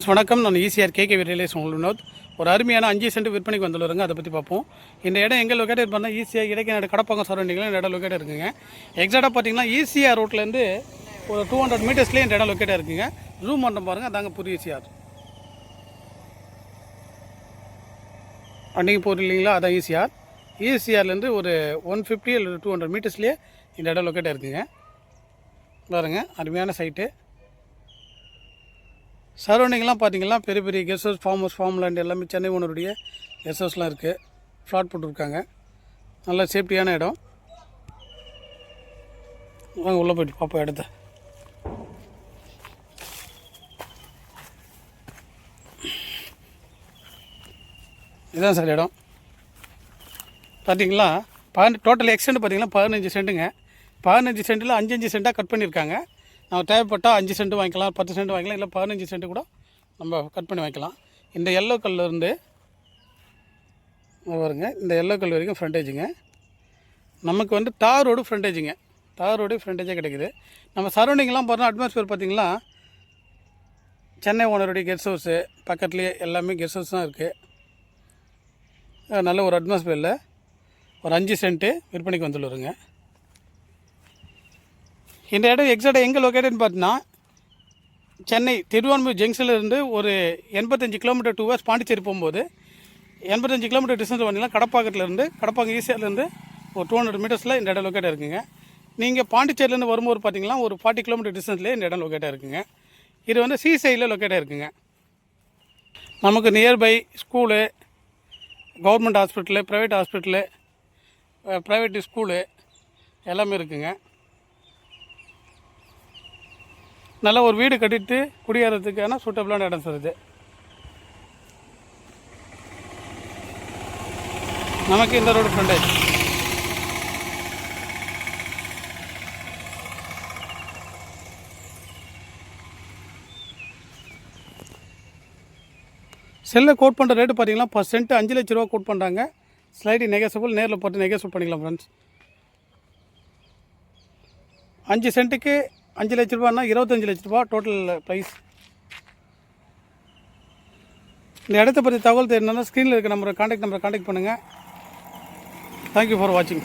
வணக்கம். நான் ECR KK realise Vinod. ஒரு அருமையான 5 சென்ட் விற்பனைக்கு வந்துள்ளவருங்க. அதை பற்றி பார்ப்போம். இந்த இடம் எங்கே லொக்கேட் இருப்பாங்கன்னா ஈசிஆர் இடைக்காடு கடப்பாக்கம் சரௌண்டிங்கில் இந்த இடம் லொக்கேட் இருக்குங்க. எக்ஸாக்டாக பார்த்தீங்கன்னா ஈசிஆர் ரோட்லேருந்து ஒரு 200 மீட்டர்ஸ்லேயே இந்த இடம் லொக்கேட்டாக இருக்குங்க. ஜூம் பண்ணுற பாருங்கள், அதாங்க புது ஈசிஆர். அன்றைக்கி போகிற இல்லைங்களா, அதான் ஈசிஆர். ஈசிஆர்லேருந்து ஒரு 150 இல்லை 200 மீட்டர்ஸ்லேயே இந்த இடம் லொக்கேட்டாக இருக்குங்க. பாருங்கள், அருமையான சைட்டு. சரௌண்டிங்லாம் பார்த்தீங்கன்னா பெரிய பெரிய guest house, farm house, farm land எல்லாமே சென்னை ஓனருடைய கெஸ்ட் ஹவுஸ்லாம் இருக்குது. ஃப்ளாட் போட்டுருக்காங்க. நல்ல சேஃப்டியான இடம். வாங்க உள்ளே போய்ட்டு பார்ப்போம் இடத்த. இதுதான் சார் இடம். பார்த்தீங்களா, டோட்டல் எக்ஸ்டெண்ட் பார்த்தீங்கன்னா 15 சென்ட்டுங்க. 15 சென்ட்டில் 5 சென்ட்டாக கட் பண்ணியிருக்காங்க. நம்ம தேவைப்பட்டால் 5 சென்ட் வாங்கிக்கலாம், 10 சென்ட் வாங்கிக்கலாம், இல்லை 15 சென்ட் கூட நம்ம கட் பண்ணி வாங்கிக்கலாம். இந்த எல்லோ கல்லிருந்து வருங்க, இந்த எல்லோ கல் வரைக்கும் ஃப்ரண்டேஜுங்க. நமக்கு வந்து தார் ரோடு ஃப்ரண்டேஜுங்க. தார் ரோடு ஃப்ரண்டேஜாக கிடைக்குது. நம்ம சரௌண்டிங்லாம் பார்த்தோன்னா அட்மாஸ்பியர் பார்த்திங்கன்னா சென்னை ஓனருடைய கெஸ்ட் ஹவுஸு பக்கத்துலேயே எல்லாமே கெஸ்ட் ஹவுஸ் தான் இருக்குது. நல்ல ஒரு அட்மாஸ்பியரில் ஒரு 5 சென்ட்டு விற்பனைக்கு வந்துள்ளதுங்க. இந்த இடம் எக்ஸாக்டாக எங்கே லொக்கேட்டட்னு பார்த்தீங்கன்னா சென்னை திருவான்மூர் ஜங்ஷன்லேருந்து ஒரு 85 கிலோமீட்டர் 2 ஹவர்ஸ் பாண்டிச்சேரி போகும்போது 85 கிலோமீட்டர் டிஸ்டன்ஸ் வந்தீங்கன்னா கடப்பாக்கத்துலேருந்து கடப்பாக்கம் ஈசிஆர்லேருந்து ஒரு 200 மீட்டர்ஸில் இந்த இடம் லொக்கேட்டாக இருக்குங்க. நீங்கள் பாண்டிச்சேரிலேருந்து வரும்போது பார்த்தீங்கன்னா ஒரு 40 கிலோமீட்டர் டிஸ்டன்ஸ்லேயே இந்த இடம் லொக்கேட்டாக இருக்குங்க. இது வந்து சி சைடில் லொக்கேட்டாக இருக்குங்க. நமக்கு nearby school, government hospital, private hospital, private school எல்லாமே இருக்குங்க. நல்லா ஒரு வீடு கட்டிட்டு குடியேறதுக்கான சூட்டபிளான இடம் சார் இது. நமக்கு இந்த ரோடு ஃப்ரண்டேஜ். செல்லை கோட் பண்ணுற ரேட்டு பார்த்தீங்கன்னா பர் சென்ட் 5 லட்ச ரூபா கோட் பண்ணுறாங்க. ஸ்லைடி நெகசபிள், நேரில் போட்டு நெகசபிள் பண்ணிக்கலாம் ஃப்ரெண்ட்ஸ். 5 சென்ட்டுக்கு 5 லட்ச ரூபான்னா 25 லட்ச ரூபா டோட்டல் ப்ரைஸ். இந்த இடத்த பற்றி தகவல் தெரியணுன்னா ஸ்க்ரீனில் இருக்க கான்டாக்ட் நம்பரை கான்டாக்ட் பண்ணுங்கள். தேங்க்யூ ஃபார் வாட்சிங்.